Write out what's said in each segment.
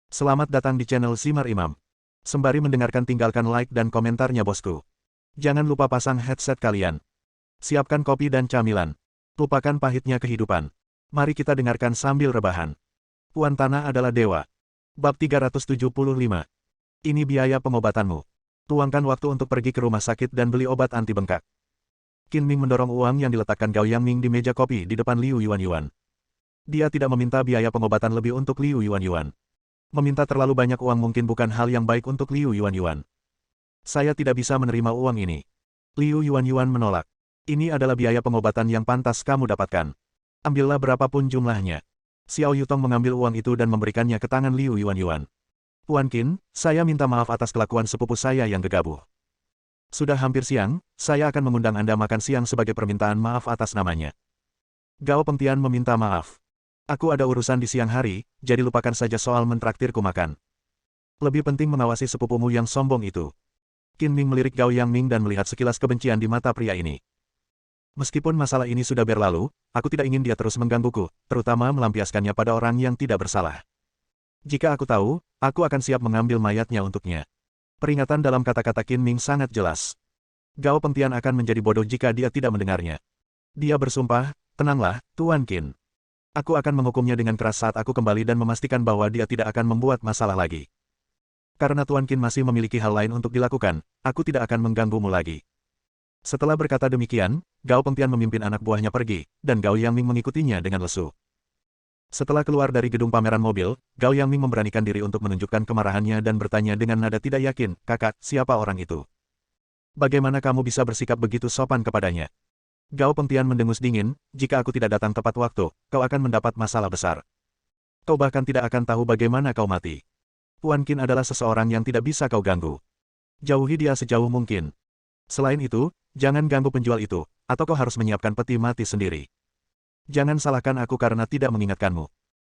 Selamat datang di channel Simar Imam. Sembari mendengarkan tinggalkan like dan komentarnya bosku. Jangan lupa pasang headset kalian. Siapkan kopi dan camilan. Lupakan pahitnya kehidupan. Mari kita dengarkan sambil rebahan. Tuan Tanah adalah dewa. Bab 375. Ini biaya pengobatanmu. Tuangkan waktu untuk pergi ke rumah sakit dan beli obat anti bengkak. Qin Ming mendorong uang yang diletakkan Gao Yangming di meja kopi di depan Liu Yuanyuan. Dia tidak meminta biaya pengobatan lebih untuk Liu Yuanyuan. Meminta terlalu banyak uang mungkin bukan hal yang baik untuk Liu Yuanyuan. Saya tidak bisa menerima uang ini. Liu Yuanyuan menolak. Ini adalah biaya pengobatan yang pantas kamu dapatkan. Ambillah berapapun jumlahnya. Xiao Yutong mengambil uang itu dan memberikannya ke tangan Liu Yuanyuan. Tuan Qin, saya minta maaf atas kelakuan sepupu saya yang gegabah. Sudah hampir siang, saya akan mengundang Anda makan siang sebagai permintaan maaf atas namanya. Gao Pengtian meminta maaf. Aku ada urusan di siang hari, jadi lupakan saja soal mentraktirku makan. Lebih penting mengawasi sepupumu yang sombong itu. Qin Ming melirik Gao Yangming dan melihat sekilas kebencian di mata pria ini. Meskipun masalah ini sudah berlalu, aku tidak ingin dia terus menggangguku, terutama melampiaskannya pada orang yang tidak bersalah. Jika aku tahu, aku akan siap mengambil mayatnya untuknya. Peringatan dalam kata-kata Qin Ming sangat jelas. Gao Pengtian akan menjadi bodoh jika dia tidak mendengarnya. Dia bersumpah, tenanglah, Tuan Qin. Aku akan menghukumnya dengan keras saat aku kembali dan memastikan bahwa dia tidak akan membuat masalah lagi. Karena Tuan Qin masih memiliki hal lain untuk dilakukan, aku tidak akan mengganggumu lagi. Setelah berkata demikian, Gao Pengtian memimpin anak buahnya pergi, dan Gao Yangming mengikutinya dengan lesu. Setelah keluar dari gedung pameran mobil, Gao Yangming memberanikan diri untuk menunjukkan kemarahannya dan bertanya dengan nada tidak yakin, "Kakak, siapa orang itu? Bagaimana kamu bisa bersikap begitu sopan kepadanya?" Gao Pengtian mendengus dingin, "Jika aku tidak datang tepat waktu, kau akan mendapat masalah besar. Kau bahkan tidak akan tahu bagaimana kau mati. Tuan Qin adalah seseorang yang tidak bisa kau ganggu. Jauhi dia sejauh mungkin. Selain itu, jangan ganggu penjual itu, atau kau harus menyiapkan peti mati sendiri. Jangan salahkan aku karena tidak mengingatkanmu.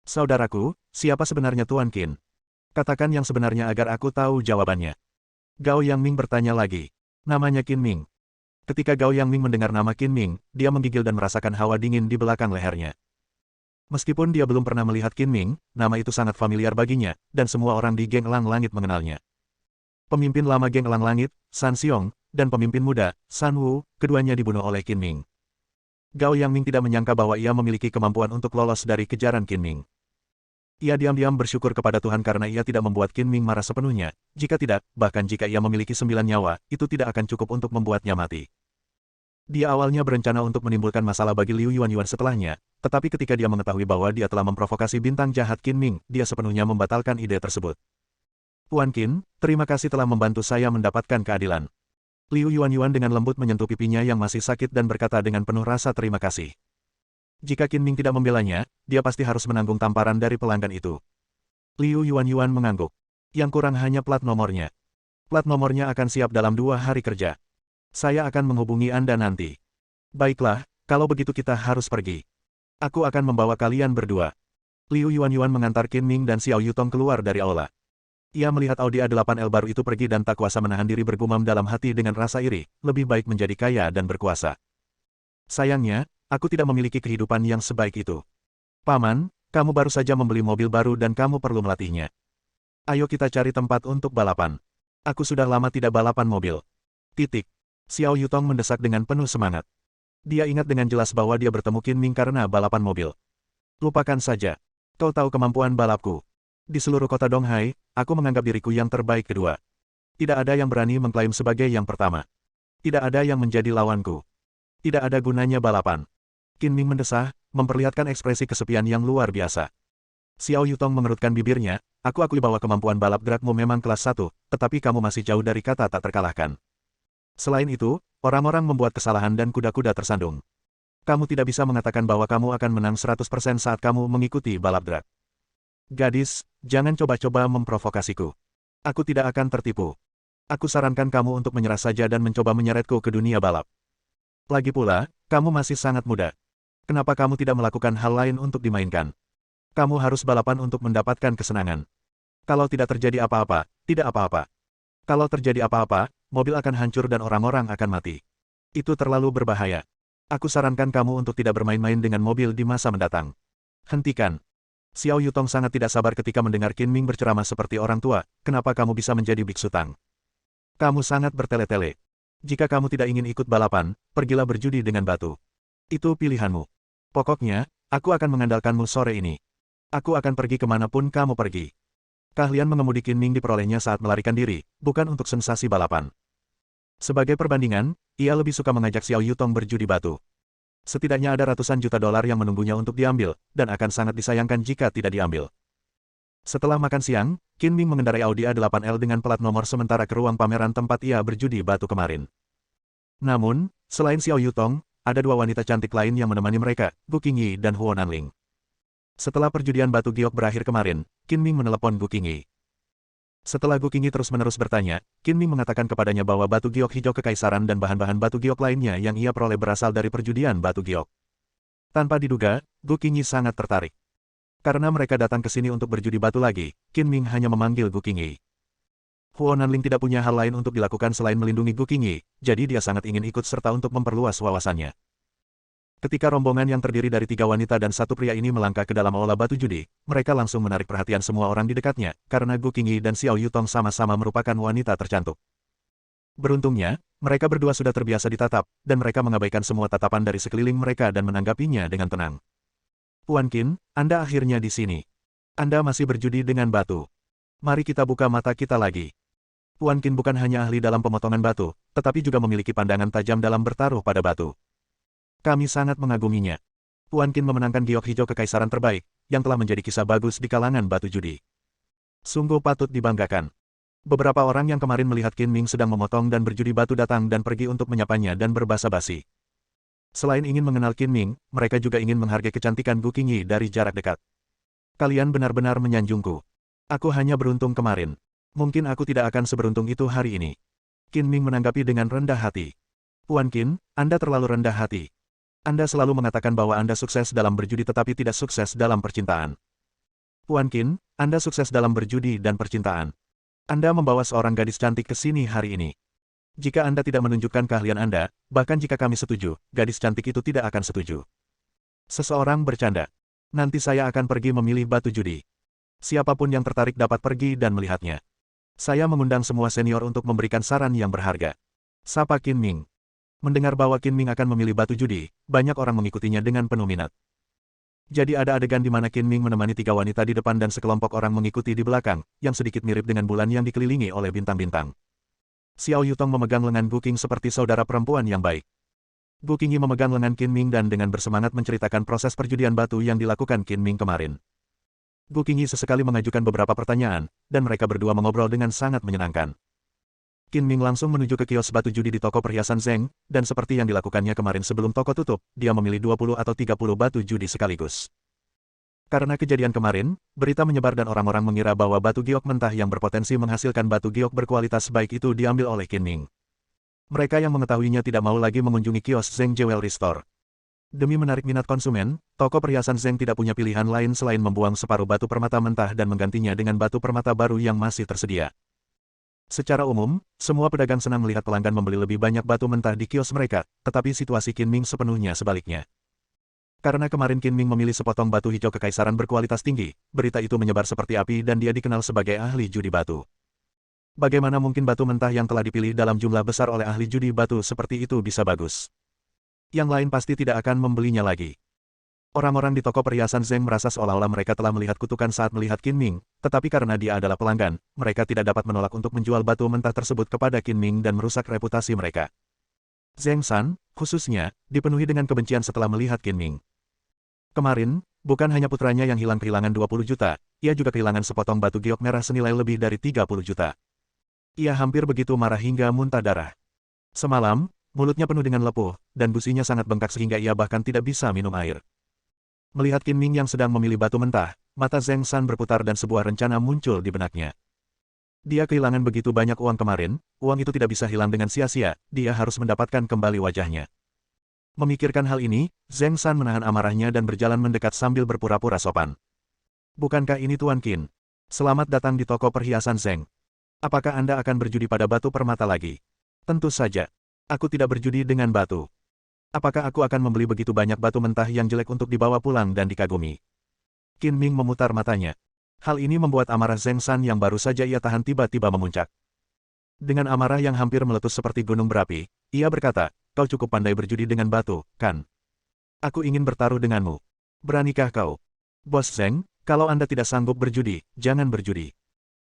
Saudaraku, siapa sebenarnya Tuan Qin? Katakan yang sebenarnya agar aku tahu jawabannya." Gao Yangming bertanya lagi. "Namanya Qin Ming." Ketika Gao Yangming mendengar nama Qin Ming, dia menggigil dan merasakan hawa dingin di belakang lehernya. Meskipun dia belum pernah melihat Qin Ming, nama itu sangat familiar baginya, dan semua orang di geng Elang Langit mengenalnya. Pemimpin lama geng Elang Langit, San Xiong, dan pemimpin muda, San Wu, keduanya dibunuh oleh Qin Ming. Gao Yangming tidak menyangka bahwa ia memiliki kemampuan untuk lolos dari kejaran Qin Ming. Ia diam-diam bersyukur kepada Tuhan karena ia tidak membuat Qin Ming marah sepenuhnya, jika tidak, bahkan jika ia memiliki 9 nyawa, itu tidak akan cukup untuk membuatnya mati. Dia awalnya berencana untuk menimbulkan masalah bagi Liu Yuanyuan setelahnya, tetapi ketika dia mengetahui bahwa dia telah memprovokasi bintang jahat Qin Ming, dia sepenuhnya membatalkan ide tersebut. "Tuan Qin, terima kasih telah membantu saya mendapatkan keadilan." Liu Yuanyuan dengan lembut menyentuh pipinya yang masih sakit dan berkata dengan penuh rasa terima kasih. Jika Qin Ming tidak membelanya, dia pasti harus menanggung tamparan dari pelanggan itu. Liu Yuanyuan mengangguk. "Yang kurang hanya plat nomornya. Plat nomornya akan siap dalam 2 hari kerja. Saya akan menghubungi Anda nanti." "Baiklah, kalau begitu kita harus pergi. Aku akan membawa kalian berdua." Liu Yuanyuan mengantar Qin Ming dan Xiao Yutong keluar dari aula. Ia melihat Audi A8L baru itu pergi dan tak kuasa menahan diri bergumam dalam hati dengan rasa iri, lebih baik menjadi kaya dan berkuasa. "Sayangnya, aku tidak memiliki kehidupan yang sebaik itu. Paman, kamu baru saja membeli mobil baru dan kamu perlu melatihnya. Ayo kita cari tempat untuk balapan. Aku sudah lama tidak balapan mobil." Titik. Xiao Yutong mendesak dengan penuh semangat. Dia ingat dengan jelas bahwa dia bertemu Qin Ming karena balapan mobil. "Lupakan saja. Kau tahu kemampuan balapku. Di seluruh kota Donghai, aku menganggap diriku yang terbaik kedua. Tidak ada yang berani mengklaim sebagai yang pertama. Tidak ada yang menjadi lawanku. Tidak ada gunanya balapan." Qin Ming mendesah, memperlihatkan ekspresi kesepian yang luar biasa. Xiao Yutong mengerutkan bibirnya, "Aku akui bahwa kemampuan balap gerakmu memang kelas 1, tetapi kamu masih jauh dari kata tak terkalahkan. Selain itu, orang-orang membuat kesalahan dan kuda-kuda tersandung. Kamu tidak bisa mengatakan bahwa kamu akan menang 100% saat kamu mengikuti balap drag. Gadis, jangan coba-coba memprovokasiku. Aku tidak akan tertipu. Aku sarankan kamu untuk menyerah saja dan mencoba menyeretku ke dunia balap. Lagi pula, kamu masih sangat muda. Kenapa kamu tidak melakukan hal lain untuk dimainkan? Kamu harus balapan untuk mendapatkan kesenangan. Kalau tidak terjadi apa-apa, tidak apa-apa. Kalau terjadi apa-apa, mobil akan hancur dan orang-orang akan mati. Itu terlalu berbahaya. Aku sarankan kamu untuk tidak bermain-main dengan mobil di masa mendatang. Hentikan." Xiao Yutong sangat tidak sabar ketika mendengar Qin Ming berceramah seperti orang tua, kenapa kamu bisa menjadi biksu Tang? Kamu sangat bertele-tele. Jika kamu tidak ingin ikut balapan, pergilah berjudi dengan batu. Itu pilihanmu. Pokoknya, aku akan mengandalkanmu sore ini. Aku akan pergi kemanapun kamu pergi. Keahlian mengemudi Qin Ming diperolehnya saat melarikan diri, bukan untuk sensasi balapan. Sebagai perbandingan, ia lebih suka mengajak Xiao Yutong berjudi batu. Setidaknya ada ratusan juta dolar yang menunggunya untuk diambil, dan akan sangat disayangkan jika tidak diambil. Setelah makan siang, Qin Ming mengendarai Audi A8L dengan plat nomor sementara ke ruang pameran tempat ia berjudi batu kemarin. Namun, selain Xiao Yutong, ada dua wanita cantik lain yang menemani mereka, Gu Qingyi dan Huo Nanling. Setelah perjudian batu giok berakhir kemarin, Qin Ming menelepon Gu Qingyi. Setelah Gu Qingyi terus-menerus bertanya, Qin Ming mengatakan kepadanya bahwa batu giok hijau kekaisaran dan bahan-bahan batu giok lainnya yang ia peroleh berasal dari perjudian batu giok. Tanpa diduga, Gu Qingyi sangat tertarik. Karena mereka datang ke sini untuk berjudi batu lagi, Qin Ming hanya memanggil Gu Qingyi. Huo Nanling tidak punya hal lain untuk dilakukan selain melindungi Gu Qingyi, jadi dia sangat ingin ikut serta untuk memperluas wawasannya. Ketika rombongan yang terdiri dari 3 wanita dan 1 pria ini melangkah ke dalam aula batu judi, mereka langsung menarik perhatian semua orang di dekatnya, karena Gu Qingyi dan Xiao Yutong sama-sama merupakan wanita tercantik. Beruntungnya, mereka berdua sudah terbiasa ditatap, dan mereka mengabaikan semua tatapan dari sekeliling mereka dan menanggapinya dengan tenang. Puan Qin, Anda akhirnya di sini. Anda masih berjudi dengan batu. Mari kita buka mata kita lagi. Puan Qin bukan hanya ahli dalam pemotongan batu, tetapi juga memiliki pandangan tajam dalam bertaruh pada batu. Kami sangat mengaguminya. Puan Qin memenangkan giok hijau kekaisaran terbaik, yang telah menjadi kisah bagus di kalangan batu judi. Sungguh patut dibanggakan. Beberapa orang yang kemarin melihat Qin Ming sedang memotong dan berjudi batu datang dan pergi untuk menyapanya dan berbasa-basi. Selain ingin mengenal Qin Ming, mereka juga ingin menghargai kecantikan Gu Qingyi dari jarak dekat. Kalian benar-benar menyanjungku. Aku hanya beruntung kemarin. Mungkin aku tidak akan seberuntung itu hari ini. Qin Ming menanggapi dengan rendah hati. Puan Qin, Anda terlalu rendah hati. Anda selalu mengatakan bahwa Anda sukses dalam berjudi tetapi tidak sukses dalam percintaan. Puan Qin, Anda sukses dalam berjudi dan percintaan. Anda membawa seorang gadis cantik ke sini hari ini. Jika Anda tidak menunjukkan keahlian Anda, bahkan jika kami setuju, gadis cantik itu tidak akan setuju. Seseorang bercanda. Nanti saya akan pergi memilih batu judi. Siapapun yang tertarik dapat pergi dan melihatnya. Saya mengundang semua senior untuk memberikan saran yang berharga. Sapa Qin Ming. Mendengar bahwa Qin Ming akan memilih batu judi, banyak orang mengikutinya dengan penuh minat. Jadi ada adegan di mana Qin Ming menemani 3 wanita di depan dan sekelompok orang mengikuti di belakang, yang sedikit mirip dengan bulan yang dikelilingi oleh bintang-bintang. Xiao Yutong memegang lengan Gu Qing seperti saudara perempuan yang baik. Gu Qingyi memegang lengan Qin Ming dan dengan bersemangat menceritakan proses perjudian batu yang dilakukan Qin Ming kemarin. Gu Qingyi sesekali mengajukan beberapa pertanyaan, dan mereka berdua mengobrol dengan sangat menyenangkan. Qin Ming langsung menuju ke kios batu judi di toko perhiasan Zeng, dan seperti yang dilakukannya kemarin sebelum toko tutup, dia memilih 20 atau 30 batu judi sekaligus. Karena kejadian kemarin, berita menyebar dan orang-orang mengira bahwa batu giok mentah yang berpotensi menghasilkan batu giok berkualitas baik itu diambil oleh Qin Ming. Mereka yang mengetahuinya tidak mau lagi mengunjungi kios Zeng Jewelry Store. Demi menarik minat konsumen, toko perhiasan Zeng tidak punya pilihan lain selain membuang separuh batu permata mentah dan menggantinya dengan batu permata baru yang masih tersedia. Secara umum, semua pedagang senang melihat pelanggan membeli lebih banyak batu mentah di kios mereka, tetapi situasi Qin Ming sepenuhnya sebaliknya. Karena kemarin Qin Ming memilih sepotong batu hijau kekaisaran berkualitas tinggi, berita itu menyebar seperti api dan dia dikenal sebagai ahli judi batu. Bagaimana mungkin batu mentah yang telah dipilih dalam jumlah besar oleh ahli judi batu seperti itu bisa bagus? Yang lain pasti tidak akan membelinya lagi. Orang-orang di toko perhiasan Zeng merasa seolah-olah mereka telah melihat kutukan saat melihat Qin Ming, tetapi karena dia adalah pelanggan, mereka tidak dapat menolak untuk menjual batu mentah tersebut kepada Qin Ming dan merusak reputasi mereka. Zeng San, khususnya, dipenuhi dengan kebencian setelah melihat Qin Ming. Kemarin, bukan hanya putranya yang hilang kehilangan 20 juta, ia juga kehilangan sepotong batu giok merah senilai lebih dari 30 juta. Ia hampir begitu marah hingga muntah darah. Semalam, mulutnya penuh dengan lepuh, dan gusinya sangat bengkak sehingga ia bahkan tidak bisa minum air. Melihat Qin Ming yang sedang memilih batu mentah, mata Zeng San berputar dan sebuah rencana muncul di benaknya. Dia kehilangan begitu banyak uang kemarin, uang itu tidak bisa hilang dengan sia-sia, dia harus mendapatkan kembali wajahnya. Memikirkan hal ini, Zeng San menahan amarahnya dan berjalan mendekat sambil berpura-pura sopan. Bukankah ini Tuan Qin? Selamat datang di toko perhiasan Zeng. Apakah Anda akan berjudi pada batu permata lagi? Tentu saja. Aku tidak berjudi dengan batu. Apakah aku akan membeli begitu banyak batu mentah yang jelek untuk dibawa pulang dan dikagumi? Qin Ming memutar matanya. Hal ini membuat amarah Zheng San yang baru saja ia tahan tiba-tiba memuncak. Dengan amarah yang hampir meletus seperti gunung berapi, ia berkata, kau cukup pandai berjudi dengan batu, kan? Aku ingin bertaruh denganmu. Beranikah kau? Bos Zheng, kalau Anda tidak sanggup berjudi, jangan berjudi.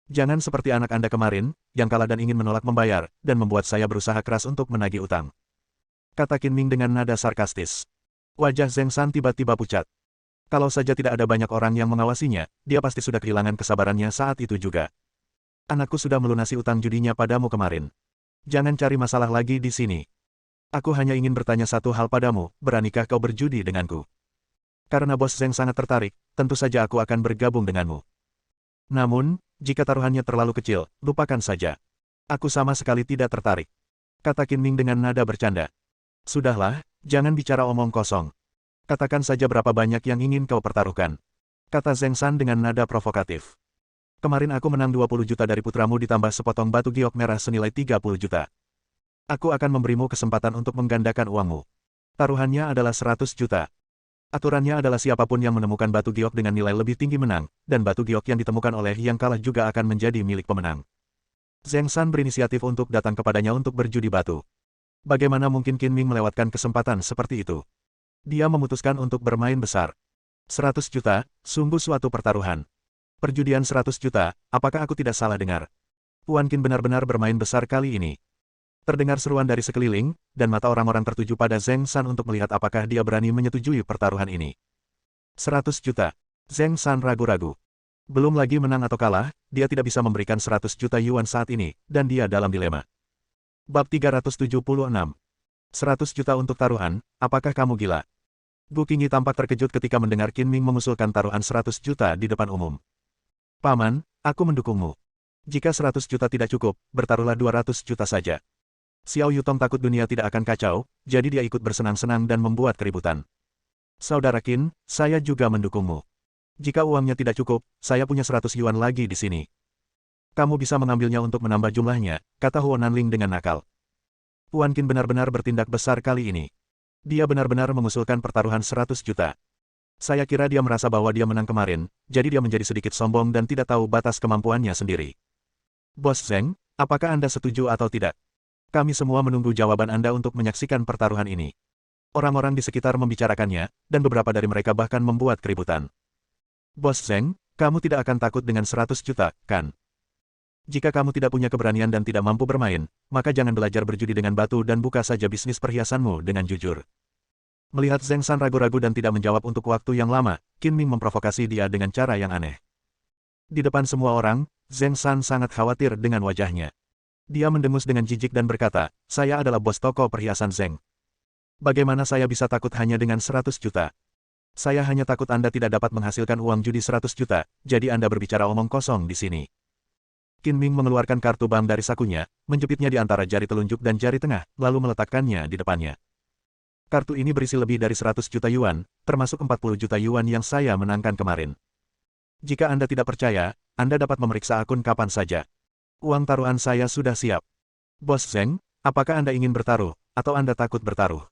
Jangan seperti anak Anda kemarin, yang kalah dan ingin menolak membayar, dan membuat saya berusaha keras untuk menagih utang. Kata Qin Ming dengan nada sarkastis. Wajah Zheng San tiba-tiba pucat. Kalau saja tidak ada banyak orang yang mengawasinya, dia pasti sudah kehilangan kesabarannya saat itu juga. Anakku sudah melunasi utang judinya padamu kemarin. Jangan cari masalah lagi di sini. Aku hanya ingin bertanya satu hal padamu, beranikah kau berjudi denganku? Karena Bos Zheng sangat tertarik, tentu saja aku akan bergabung denganmu. Namun, jika taruhannya terlalu kecil, lupakan saja. Aku sama sekali tidak tertarik. Kata Qin Ming dengan nada bercanda. Sudahlah, jangan bicara omong kosong. Katakan saja berapa banyak yang ingin kau pertaruhkan. Kata Zheng San dengan nada provokatif. Kemarin aku menang 20 juta dari putramu ditambah sepotong batu giok merah senilai 30 juta. Aku akan memberimu kesempatan untuk menggandakan uangmu. Taruhannya adalah 100 juta. Aturannya adalah siapapun yang menemukan batu giok dengan nilai lebih tinggi menang, dan batu giok yang ditemukan oleh yang kalah juga akan menjadi milik pemenang. Zheng San berinisiatif untuk datang kepadanya untuk berjudi batu. Bagaimana mungkin Qin Ming melewatkan kesempatan seperti itu? Dia memutuskan untuk bermain besar. 100 juta, sungguh suatu pertaruhan. Perjudian 100 juta, apakah aku tidak salah dengar? Puan Qin benar-benar bermain besar kali ini. Terdengar seruan dari sekeliling, dan mata orang-orang tertuju pada Zheng San untuk melihat apakah dia berani menyetujui pertaruhan ini. 100 juta. Zheng San ragu-ragu. Belum lagi menang atau kalah, dia tidak bisa memberikan 100 juta yuan saat ini, dan dia dalam dilema. Bab 376. 100 juta untuk taruhan, apakah kamu gila? Gu Qingyi tampak terkejut ketika mendengar Qin Ming mengusulkan taruhan 100 juta di depan umum. Paman, aku mendukungmu. Jika 100 juta tidak cukup, bertaruhlah 200 juta saja. Xiao Yutong takut dunia tidak akan kacau, jadi dia ikut bersenang-senang dan membuat keributan. Saudara Qin, saya juga mendukungmu. Jika uangnya tidak cukup, saya punya 100 yuan lagi di sini. Kamu bisa mengambilnya untuk menambah jumlahnya, kata Huo Nanling dengan nakal. Puan Qin benar-benar bertindak besar kali ini. Dia benar-benar mengusulkan pertaruhan 100 juta. Saya kira dia merasa bahwa dia menang kemarin, jadi dia menjadi sedikit sombong dan tidak tahu batas kemampuannya sendiri. Bos Zheng, apakah Anda setuju atau tidak? Kami semua menunggu jawaban Anda untuk menyaksikan pertaruhan ini. Orang-orang di sekitar membicarakannya, dan beberapa dari mereka bahkan membuat keributan. Bos Zheng, kamu tidak akan takut dengan 100 juta, kan? Jika kamu tidak punya keberanian dan tidak mampu bermain, maka jangan belajar berjudi dengan batu dan buka saja bisnis perhiasanmu dengan jujur. Melihat Zheng San ragu-ragu dan tidak menjawab untuk waktu yang lama, Qin Ming memprovokasi dia dengan cara yang aneh. Di depan semua orang, Zheng San sangat khawatir dengan wajahnya. Dia mendengus dengan jijik dan berkata, saya adalah bos toko perhiasan Zheng. Bagaimana saya bisa takut hanya dengan 100 juta? Saya hanya takut Anda tidak dapat menghasilkan uang judi 100 juta, jadi Anda berbicara omong kosong di sini. Qin Ming mengeluarkan kartu bank dari sakunya, menjepitnya di antara jari telunjuk dan jari tengah, lalu meletakkannya di depannya. Kartu ini berisi lebih dari 100 juta yuan, termasuk 40 juta yuan yang saya menangkan kemarin. Jika Anda tidak percaya, Anda dapat memeriksa akun kapan saja. Uang taruhan saya sudah siap. Bos Zheng, apakah Anda ingin bertaruh, atau Anda takut bertaruh?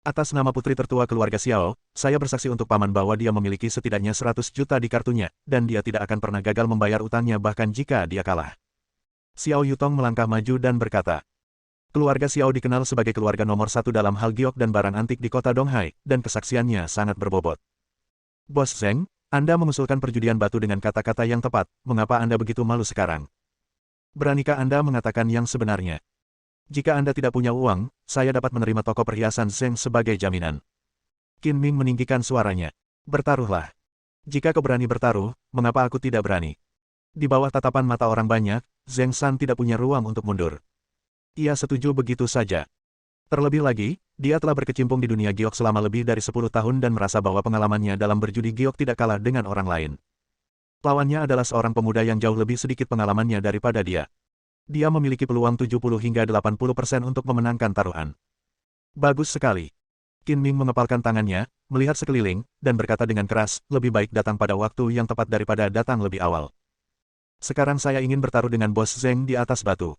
Atas nama putri tertua keluarga Xiao, saya bersaksi untuk paman bahwa dia memiliki setidaknya 100 juta di kartunya, dan dia tidak akan pernah gagal membayar utangnya bahkan jika dia kalah. Xiao Yutong melangkah maju dan berkata, keluarga Xiao dikenal sebagai keluarga nomor satu dalam hal giok dan barang antik di kota Donghai, dan kesaksiannya sangat berbobot. Bos Zheng, Anda mengusulkan perjudian batu dengan kata-kata yang tepat, mengapa Anda begitu malu sekarang? Beranikah Anda mengatakan yang sebenarnya? Jika Anda tidak punya uang, saya dapat menerima toko perhiasan Zheng sebagai jaminan. Qin Ming meninggikan suaranya. Bertaruhlah. Jika kau berani bertaruh, mengapa aku tidak berani? Di bawah tatapan mata orang banyak, Zheng San tidak punya ruang untuk mundur. Ia setuju begitu saja. Terlebih lagi, dia telah berkecimpung di dunia giok selama lebih dari 10 tahun dan merasa bahwa pengalamannya dalam berjudi giok tidak kalah dengan orang lain. Lawannya adalah seorang pemuda yang jauh lebih sedikit pengalamannya daripada dia. Dia memiliki peluang 70 hingga 80% untuk memenangkan taruhan. Bagus sekali. Qin Ming mengepalkan tangannya, melihat sekeliling, dan berkata dengan keras, lebih baik datang pada waktu yang tepat daripada datang lebih awal. Sekarang saya ingin bertaruh dengan Bos Zheng di atas batu.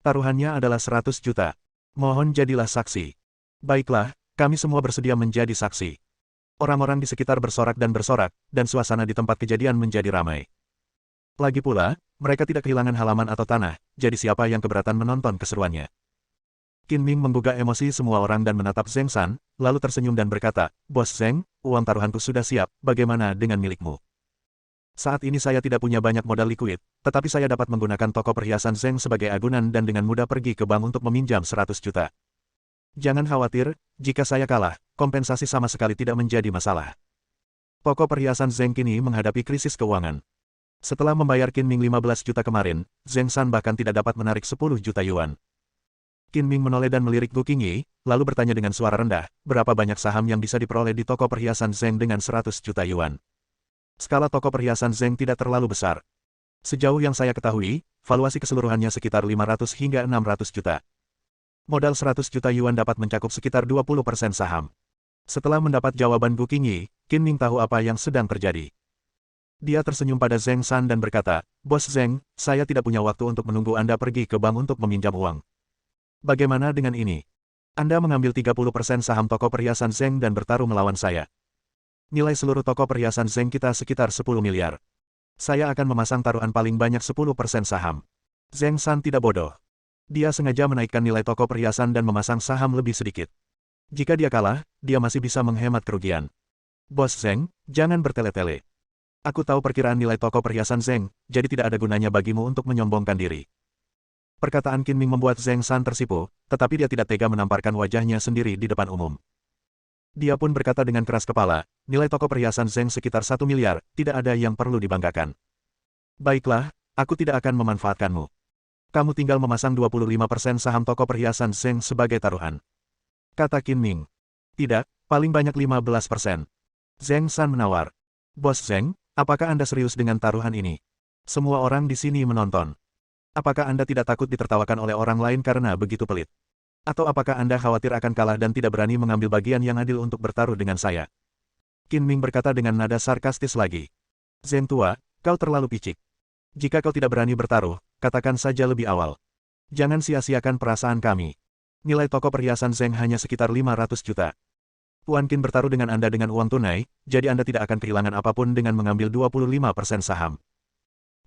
Taruhannya adalah 100 juta. Mohon jadilah saksi. Baiklah, kami semua bersedia menjadi saksi. Orang-orang di sekitar bersorak, dan suasana di tempat kejadian menjadi ramai. Lagi pula, mereka tidak kehilangan halaman atau tanah, jadi siapa yang keberatan menonton keseruannya. Qin Ming menggugah emosi semua orang dan menatap Zheng San, lalu tersenyum dan berkata, "Bos Zheng, uang taruhanku sudah siap, bagaimana dengan milikmu?" Saat ini saya tidak punya banyak modal likuid, tetapi saya dapat menggunakan toko perhiasan Zheng sebagai agunan dan dengan mudah pergi ke bank untuk meminjam 100 juta. Jangan khawatir, jika saya kalah, kompensasi sama sekali tidak menjadi masalah. Toko perhiasan Zheng kini menghadapi krisis keuangan. Setelah membayar Qin Ming 15 juta kemarin, Zheng San bahkan tidak dapat menarik 10 juta yuan. Qin Ming menoleh dan melirik Gu Qingyi, lalu bertanya dengan suara rendah, berapa banyak saham yang bisa diperoleh di toko perhiasan Zheng dengan 100 juta yuan. Skala toko perhiasan Zheng tidak terlalu besar. Sejauh yang saya ketahui, valuasi keseluruhannya sekitar 500 hingga 600 juta. Modal 100 juta yuan dapat mencakup sekitar 20% saham. Setelah mendapat jawaban Gu Qingyi, Qin Ming tahu apa yang sedang terjadi. Dia tersenyum pada Zheng San dan berkata, "Bos Zheng, saya tidak punya waktu untuk menunggu Anda pergi ke bank untuk meminjam uang. Bagaimana dengan ini? Anda mengambil 30% saham toko perhiasan Zheng dan bertarung melawan saya. Nilai seluruh toko perhiasan Zheng kita sekitar 10 miliar. Saya akan memasang taruhan paling banyak 10% saham." Zheng San tidak bodoh. Dia sengaja menaikkan nilai toko perhiasan dan memasang saham lebih sedikit. Jika dia kalah, dia masih bisa menghemat kerugian. "Bos Zheng, jangan bertele-tele. Aku tahu perkiraan nilai toko perhiasan Zheng, jadi tidak ada gunanya bagimu untuk menyombongkan diri." Perkataan Qin Ming membuat Zheng San tersipu, tetapi dia tidak tega menamparkan wajahnya sendiri di depan umum. Dia pun berkata dengan keras kepala, "Nilai toko perhiasan Zheng sekitar 1 miliar, tidak ada yang perlu dibanggakan. Baiklah, aku tidak akan memanfaatkanmu. Kamu tinggal memasang 25% saham toko perhiasan Zheng sebagai taruhan," kata Qin Ming. "Tidak, paling banyak 15%. Zheng San menawar. "Bos Zheng, apakah Anda serius dengan taruhan ini? Semua orang di sini menonton. Apakah Anda tidak takut ditertawakan oleh orang lain karena begitu pelit? Atau apakah Anda khawatir akan kalah dan tidak berani mengambil bagian yang adil untuk bertaruh dengan saya?" Qin Ming berkata dengan nada sarkastis lagi. "Zheng tua, kau terlalu picik. Jika kau tidak berani bertaruh, katakan saja lebih awal. Jangan sia-siakan perasaan kami. Nilai toko perhiasan Zheng hanya sekitar 500 juta. Tuan Qin bertaruh dengan Anda dengan uang tunai, jadi Anda tidak akan kehilangan apapun dengan mengambil 25% saham.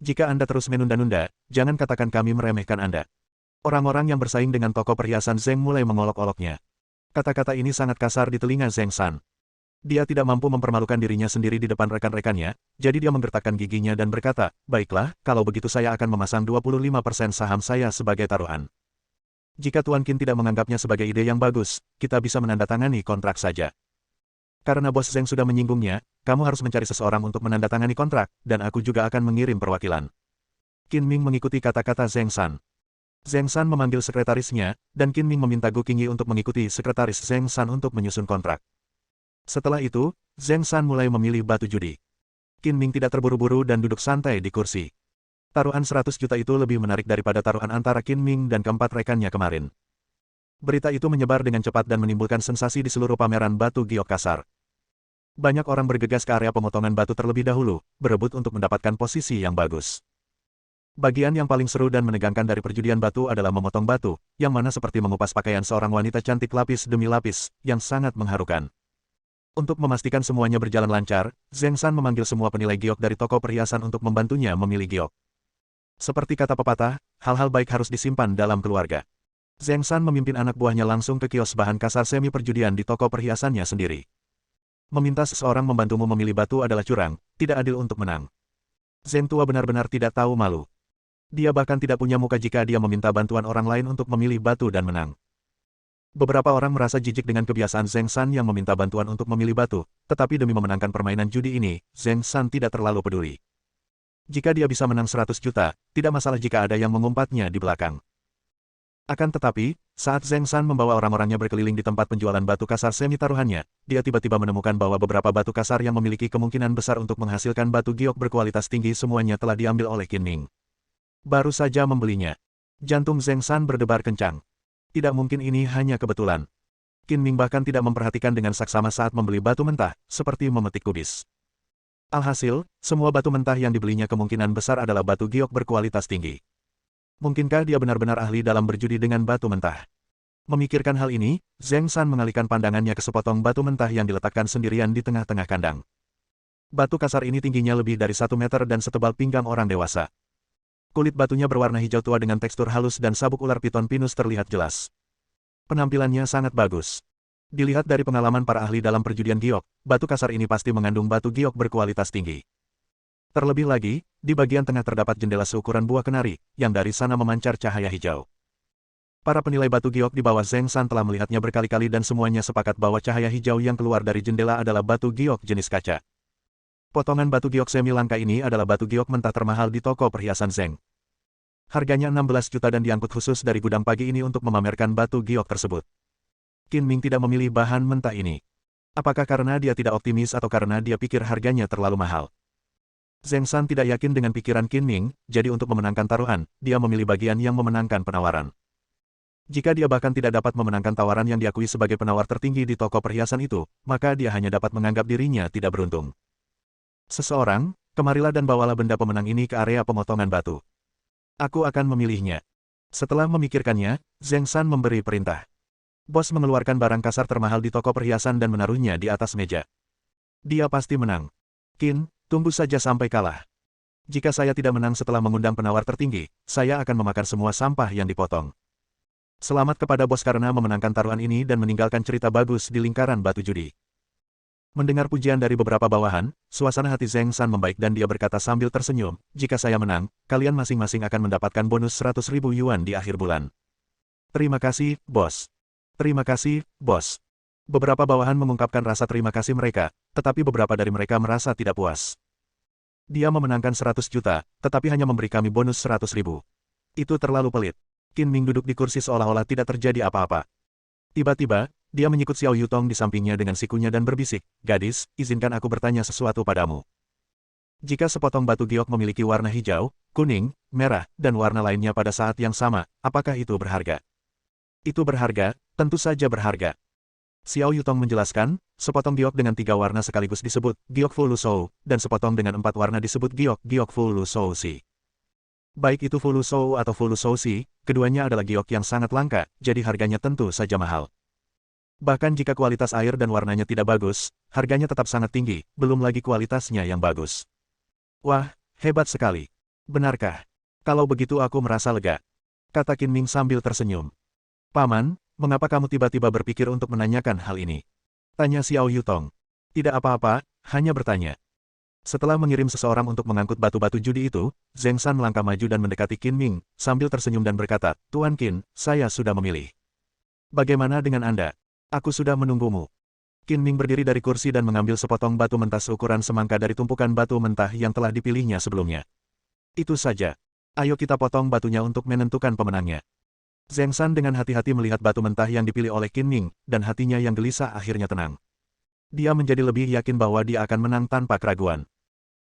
Jika Anda terus menunda-nunda, jangan katakan kami meremehkan Anda." Orang-orang yang bersaing dengan toko perhiasan Zheng mulai mengolok-oloknya. Kata-kata ini sangat kasar di telinga Zheng San. Dia tidak mampu mempermalukan dirinya sendiri di depan rekan-rekannya, jadi dia menggertakkan giginya dan berkata, "Baiklah, kalau begitu saya akan memasang 25% saham saya sebagai taruhan. Jika Tuan Qin tidak menganggapnya sebagai ide yang bagus, kita bisa menandatangani kontrak saja. Karena Bos Zheng sudah menyinggungnya, kamu harus mencari seseorang untuk menandatangani kontrak, dan aku juga akan mengirim perwakilan." Qin Ming mengikuti kata-kata Zheng San. Zheng San memanggil sekretarisnya, dan Qin Ming meminta Gu Qingyi untuk mengikuti sekretaris Zheng San untuk menyusun kontrak. Setelah itu, Zheng San mulai memilih batu judi. Qin Ming tidak terburu-buru dan duduk santai di kursi. Taruhan 100 juta itu lebih menarik daripada taruhan antara Qin Ming dan keempat rekannya kemarin. Berita itu menyebar dengan cepat dan menimbulkan sensasi di seluruh pameran batu giok kasar. Banyak orang bergegas ke area pemotongan batu terlebih dahulu, berebut untuk mendapatkan posisi yang bagus. Bagian yang paling seru dan menegangkan dari perjudian batu adalah memotong batu, yang mana seperti mengupas pakaian seorang wanita cantik lapis demi lapis, yang sangat mengharukan. Untuk memastikan semuanya berjalan lancar, Zheng San memanggil semua penilai giok dari toko perhiasan untuk membantunya memilih giok. Seperti kata pepatah, hal-hal baik harus disimpan dalam keluarga. Zheng San memimpin anak buahnya langsung ke kios bahan kasar semi perjudian di toko perhiasannya sendiri. Meminta seseorang membantumu memilih batu adalah curang, tidak adil untuk menang. Zheng tua benar-benar tidak tahu malu. Dia bahkan tidak punya muka jika dia meminta bantuan orang lain untuk memilih batu dan menang. Beberapa orang merasa jijik dengan kebiasaan Zheng San yang meminta bantuan untuk memilih batu, tetapi demi memenangkan permainan judi ini, Zheng San tidak terlalu peduli. Jika dia bisa menang 100 juta, tidak masalah jika ada yang mengumpatnya di belakang. Akan tetapi, saat Zheng San membawa orang-orangnya berkeliling di tempat penjualan batu kasar semi taruhannya, dia tiba-tiba menemukan bahwa beberapa batu kasar yang memiliki kemungkinan besar untuk menghasilkan batu giok berkualitas tinggi semuanya telah diambil oleh Qin Ming. Baru saja membelinya. Jantung Zheng San berdebar kencang. Tidak mungkin ini hanya kebetulan. Qin Ming bahkan tidak memperhatikan dengan saksama saat membeli batu mentah, seperti memetik kubis. Alhasil, semua batu mentah yang dibelinya kemungkinan besar adalah batu giok berkualitas tinggi. Mungkinkah dia benar-benar ahli dalam berjudi dengan batu mentah? Memikirkan hal ini, Zheng San mengalihkan pandangannya ke sepotong batu mentah yang diletakkan sendirian di tengah-tengah kandang. Batu kasar ini tingginya lebih dari 1 meter dan setebal pinggang orang dewasa. Kulit batunya berwarna hijau tua dengan tekstur halus dan sabuk ular piton pinus terlihat jelas. Penampilannya sangat bagus. Dilihat dari pengalaman para ahli dalam perjudian giok, batu kasar ini pasti mengandung batu giok berkualitas tinggi. Terlebih lagi, di bagian tengah terdapat jendela seukuran buah kenari, yang dari sana memancar cahaya hijau. Para penilai batu giok di bawah Zheng San telah melihatnya berkali-kali dan semuanya sepakat bahwa cahaya hijau yang keluar dari jendela adalah batu giok jenis kaca. Potongan batu giok semi langka ini adalah batu giok mentah termahal di toko perhiasan Zheng. Harganya 16 juta dan diangkut khusus dari gudang pagi ini untuk memamerkan batu giok tersebut. Qin Ming tidak memilih bahan mentah ini. Apakah karena dia tidak optimis atau karena dia pikir harganya terlalu mahal? Zheng San tidak yakin dengan pikiran Qin Ming, jadi untuk memenangkan taruhan, dia memilih bagian yang memenangkan penawaran. Jika dia bahkan tidak dapat memenangkan tawaran yang diakui sebagai penawar tertinggi di toko perhiasan itu, maka dia hanya dapat menganggap dirinya tidak beruntung. Seseorang, kemarilah dan bawalah benda pemenang ini ke area pemotongan batu. Aku akan memilihnya. Setelah memikirkannya, Zheng San memberi perintah. Bos mengeluarkan barang kasar termahal di toko perhiasan dan menaruhnya di atas meja. Dia pasti menang. Qin, tunggu saja sampai kalah. Jika saya tidak menang setelah mengundang penawar tertinggi, saya akan memakan semua sampah yang dipotong. Selamat kepada bos karena memenangkan taruhan ini dan meninggalkan cerita bagus di lingkaran batu judi. Mendengar pujian dari beberapa bawahan, suasana hati Zheng San membaik dan dia berkata sambil tersenyum, jika saya menang, kalian masing-masing akan mendapatkan bonus 100.000 yuan di akhir bulan. Terima kasih, bos. Terima kasih, bos. Beberapa bawahan mengungkapkan rasa terima kasih mereka, tetapi beberapa dari mereka merasa tidak puas. Dia memenangkan 100 juta, tetapi hanya memberi kami bonus 100.000. Itu terlalu pelit. Qin Ming duduk di kursi seolah-olah tidak terjadi apa-apa. Tiba-tiba, dia menyikut Xiao Yutong di sampingnya dengan sikunya dan berbisik, gadis, izinkan aku bertanya sesuatu padamu. Jika sepotong batu giok memiliki warna hijau, kuning, merah, dan warna lainnya pada saat yang sama, apakah itu berharga? Itu berharga, tentu saja berharga. Xiao Yutong menjelaskan, sepotong giok dengan 3 warna sekaligus disebut giok Fu Lu Shou, dan sepotong dengan 4 warna disebut giok Fu Lu Shou Si. Baik itu Fu Lu Shou atau Fu Lu Shou Si, keduanya adalah giok yang sangat langka, jadi harganya tentu saja mahal. Bahkan jika kualitas air dan warnanya tidak bagus, harganya tetap sangat tinggi, belum lagi kualitasnya yang bagus. Wah, hebat sekali. Benarkah? Kalau begitu aku merasa lega. Kata Qin Ming sambil tersenyum. Paman, mengapa kamu tiba-tiba berpikir untuk menanyakan hal ini? Tanya Xiao Yutong. Tidak apa-apa, hanya bertanya. Setelah mengirim seseorang untuk mengangkut batu-batu judi itu, Zheng San melangkah maju dan mendekati Qin Ming, sambil tersenyum dan berkata, Tuan Qin, saya sudah memilih. Bagaimana dengan Anda? Aku sudah menunggumu. Qin Ming berdiri dari kursi dan mengambil sepotong batu mentah seukuran semangka dari tumpukan batu mentah yang telah dipilihnya sebelumnya. Itu saja. Ayo kita potong batunya untuk menentukan pemenangnya. Zheng San dengan hati-hati melihat batu mentah yang dipilih oleh Qin Ming, dan hatinya yang gelisah akhirnya tenang. Dia menjadi lebih yakin bahwa dia akan menang tanpa keraguan.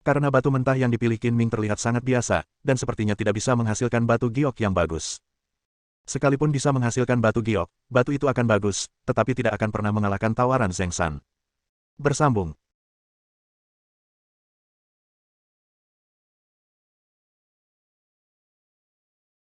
Karena batu mentah yang dipilih Qin Ming terlihat sangat biasa, dan sepertinya tidak bisa menghasilkan batu giok yang bagus. Sekalipun bisa menghasilkan batu giok, batu itu akan bagus, tetapi tidak akan pernah mengalahkan tawaran Zheng San. Bersambung.